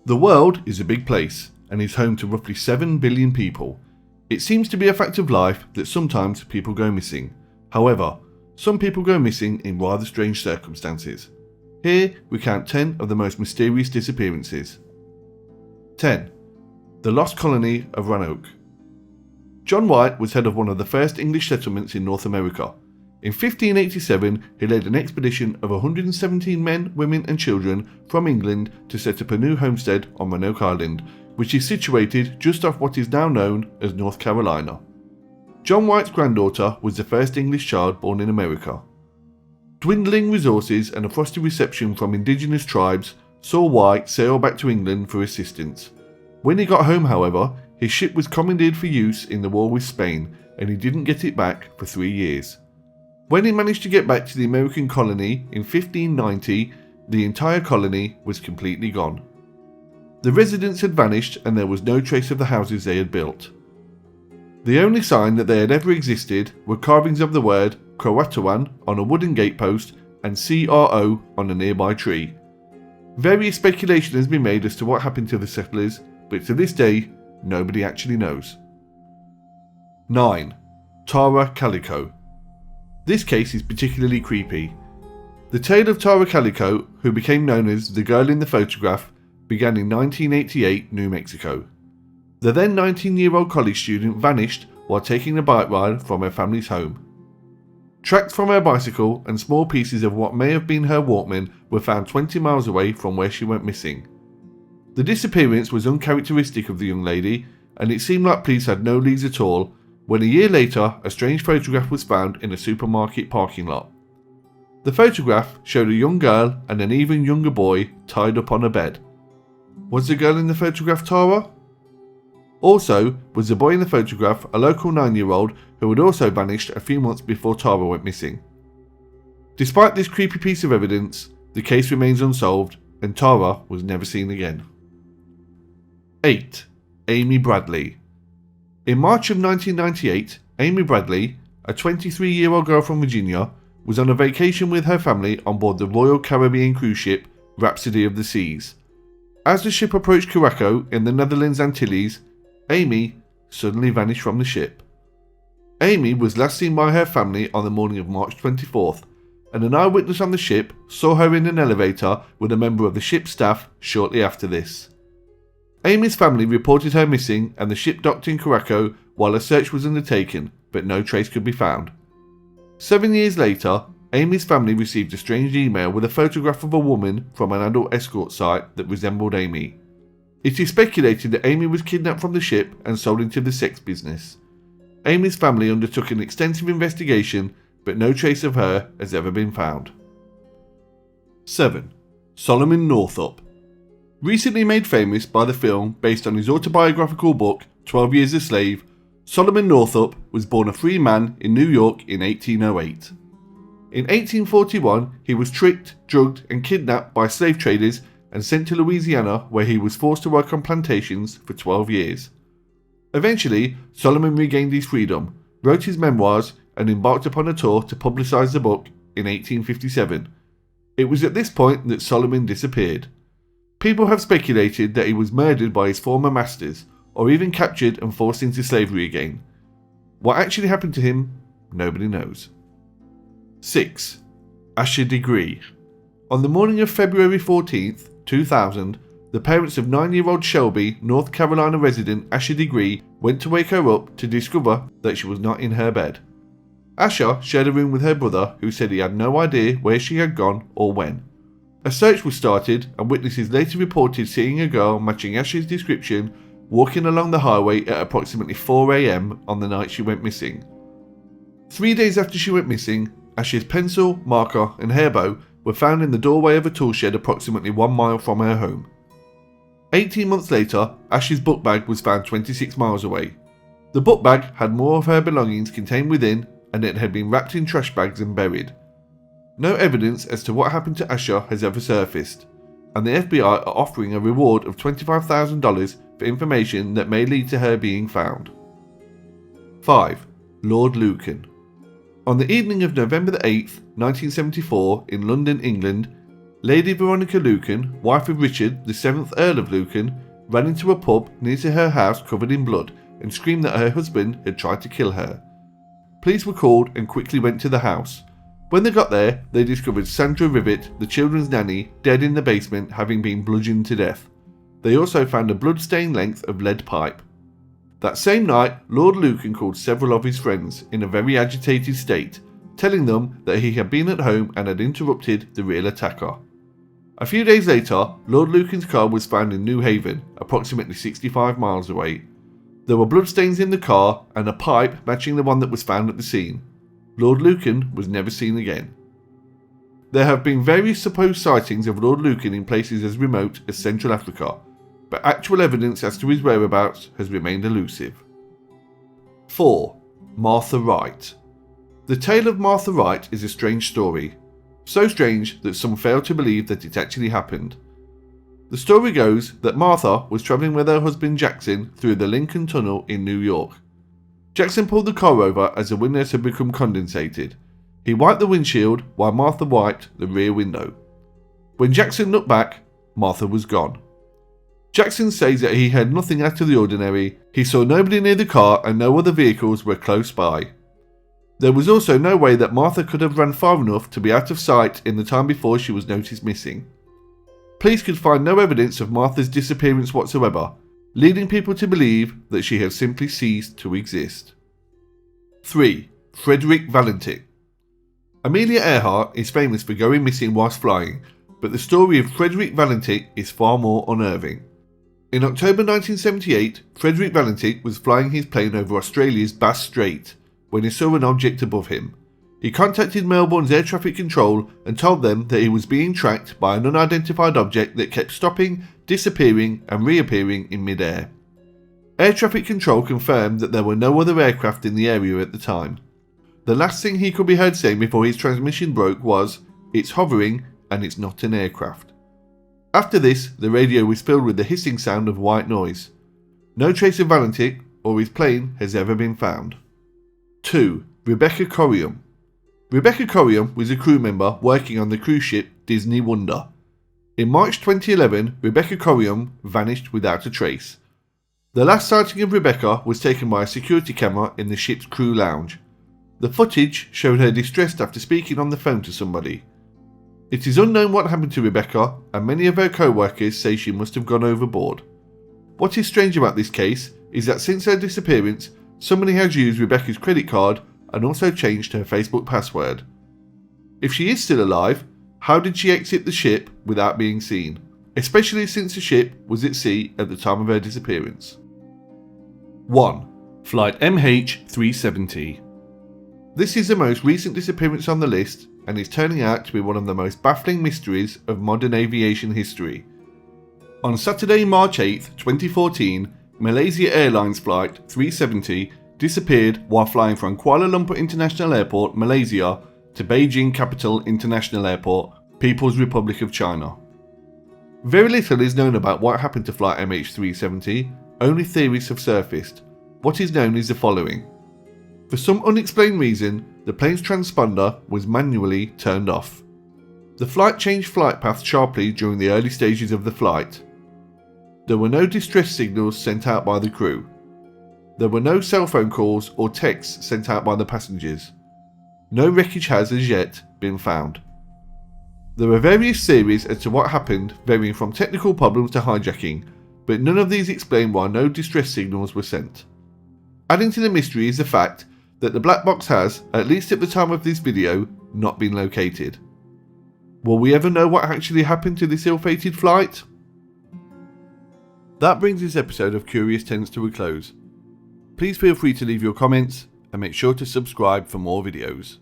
The world is a big place and is home to roughly 7 billion people. It seems to be a fact of life that sometimes people go missing. However, some people go missing in rather strange circumstances. Here we count 10 of the most mysterious disappearances. 10. The Lost Colony of Roanoke. John Wright was head of one of the first English settlements in North America. In 1587, he led an expedition of 117 men, women and children from England to set up a new homestead on Roanoke Island, which is situated just off what is now known as North Carolina. John Wright's granddaughter was the first English child born in America. Dwindling resources and a frosty reception from indigenous tribes saw Wright sail back to England for assistance. When he got home, however, his ship was commandeered for use in the war with Spain, and he didn't get it back for 3 years. When he managed to get back to the American colony in 1590, the entire colony was completely gone. The residents had vanished and there was no trace of the houses they had built. The only sign that they had ever existed were carvings of the word Croatoan on a wooden gatepost and CRO on a nearby tree. Various speculation has been made as to what happened to the settlers, but to this day, nobody actually knows. 9. Tara Calico. This case is particularly creepy. The tale of Tara Calico, who became known as the girl in the photograph, began in 1988, New Mexico. The then 19-year-old college student vanished while taking a bike ride from her family's home. Tracks from her bicycle and small pieces of what may have been her Walkman were found 20 miles away from where she went missing. The disappearance was uncharacteristic of the young lady, and it seemed like police had no leads at all, when a year later a strange photograph was found in a supermarket parking lot. The photograph showed a young girl and an even younger boy tied up on a bed. Was the girl in the photograph Tara? Also, was the boy in the photograph a local 9-year-old who had also vanished a few months before Tara went missing? Despite this creepy piece of evidence, the case remains unsolved and Tara was never seen again. 8. Amy Bradley. In March of 1998, Amy Bradley, a 23-year-old girl from Virginia, was on a vacation with her family on board the Royal Caribbean cruise ship Rhapsody of the Seas. As the ship approached Calico in the Netherlands Antilles, Amy suddenly vanished from the ship. Amy was last seen by her family on the morning of March 24th, and an eyewitness on the ship saw her in an elevator with a member of the ship's staff shortly after this. Amy's family reported her missing and the ship docked in Calico while a search was undertaken, but no trace could be found. 7 years later, Amy's family received a strange email with a photograph of a woman from an adult escort site that resembled Amy. It is speculated that Amy was kidnapped from the ship and sold into the sex business. Amy's family undertook an extensive investigation, but no trace of her has ever been found. 7. Solomon Northup. Recently made famous by the film based on his autobiographical book 12 Years a Slave, Solomon Northup was born a free man in New York in 1808. In 1841, he was tricked, drugged and kidnapped by slave traders and sent to Louisiana, where he was forced to work on plantations for 12 years. Eventually, Solomon regained his freedom, wrote his memoirs and embarked upon a tour to publicize the book in 1857. It was at this point that Solomon disappeared. People have speculated that he was murdered by his former masters, or even captured and forced into slavery again. What actually happened to him, nobody knows. 6. Asha Degree. On the morning of February 14th, 2000, the parents of 9-year-old Shelby, North Carolina resident Asha Degree went to wake her up to discover that she was not in her bed. Asha shared a room with her brother, who said he had no idea where she had gone or when. A search was started, and witnesses later reported seeing a girl matching Asha's description walking along the highway at approximately 4 a.m. on the night she went missing. 3 days after she went missing, Asha's pencil, marker and hairbow were found in the doorway of a tool shed approximately 1 mile from her home. 18 months later, Asha's book bag was found 26 miles away. The book bag had more of her belongings contained within, and it had been wrapped in trash bags and buried. No evidence as to what happened to Asha has ever surfaced, and the FBI are offering a reward of $25,000 for information that may lead to her being found. 5. Lord Lucan. On the evening of November 8, 1974, in London, England, Lady Veronica Lucan, wife of Richard, the 7th Earl of Lucan, ran into a pub near to her house covered in blood and screamed that her husband had tried to kill her. Police were called and quickly went to the house. When they got there, they discovered Sandra Rivet, the children's nanny, dead in the basement, having been bludgeoned to death. They also found a blood-stained length of lead pipe. That same night, Lord Lucan called several of his friends in a very agitated state, telling them that he had been at home and had interrupted the real attacker. A few days later, Lord Lucan's car was found in New Haven, approximately 65 miles away. There were bloodstains in the car and a pipe matching the one that was found at the scene. Lord Lucan was never seen again. There have been various supposed sightings of Lord Lucan in places as remote as Central Africa, but actual evidence as to his whereabouts has remained elusive. 4. Martha Wright. The tale of Martha Wright is a strange story. So strange that some fail to believe that it actually happened. The story goes that Martha was travelling with her husband Jackson through the Lincoln Tunnel in New York. Jackson pulled the car over as the windows had become condensated. He wiped the windshield while Martha wiped the rear window. When Jackson looked back, Martha was gone. Jackson says that he had nothing out of the ordinary. He saw nobody near the car and no other vehicles were close by. There was also no way that Martha could have run far enough to be out of sight in the time before she was noticed missing. Police could find no evidence of Martha's disappearance whatsoever, leading people to believe that she had simply ceased to exist. 3. Frederick Valentich. Amelia Earhart is famous for going missing whilst flying, but the story of Frederick Valentich is far more unnerving. In October 1978, Frederick Valentich was flying his plane over Australia's Bass Strait when he saw an object above him. He contacted Melbourne's air traffic control and told them that he was being tracked by an unidentified object that kept stopping, disappearing and reappearing in mid-air. Air traffic control confirmed that there were no other aircraft in the area at the time. The last thing he could be heard saying before his transmission broke was, "It's hovering and it's not an aircraft." After this, the radio was filled with the hissing sound of white noise. No trace of Valentich or his plane has ever been found. 2. Rebecca Coriam. Rebecca Coriam was a crew member working on the cruise ship Disney Wonder. In March 2011, Rebecca Coriam vanished without a trace. The last sighting of Rebecca was taken by a security camera in the ship's crew lounge. The footage showed her distressed after speaking on the phone to somebody. It is unknown what happened to Rebecca, and many of her co-workers say she must have gone overboard. What is strange about this case is that since her disappearance, somebody has used Rebecca's credit card and also changed her Facebook password. If she is still alive, how did she exit the ship without being seen, especially since the ship was at sea at the time of her disappearance? 1. Flight MH370. This is the most recent disappearance on the list and is turning out to be one of the most baffling mysteries of modern aviation history. On Saturday, March 8, 2014, Malaysia Airlines Flight 370 disappeared while flying from Kuala Lumpur International Airport, Malaysia, to Beijing Capital International Airport, People's Republic of China. Very little is known about what happened to Flight MH370, only theories have surfaced. What is known is the following. For some unexplained reason, the plane's transponder was manually turned off. The flight changed flight path sharply during the early stages of the flight. There were no distress signals sent out by the crew. There were no cell phone calls or texts sent out by the passengers. No wreckage has as yet been found. There are various theories as to what happened, varying from technical problems to hijacking, but none of these explain why no distress signals were sent. Adding to the mystery is the fact that the black box has, at least at the time of this video, not been located. Will we ever know what actually happened to this ill-fated flight? That brings this episode of Curious Tenants to a close. Please feel free to leave your comments and make sure to subscribe for more videos.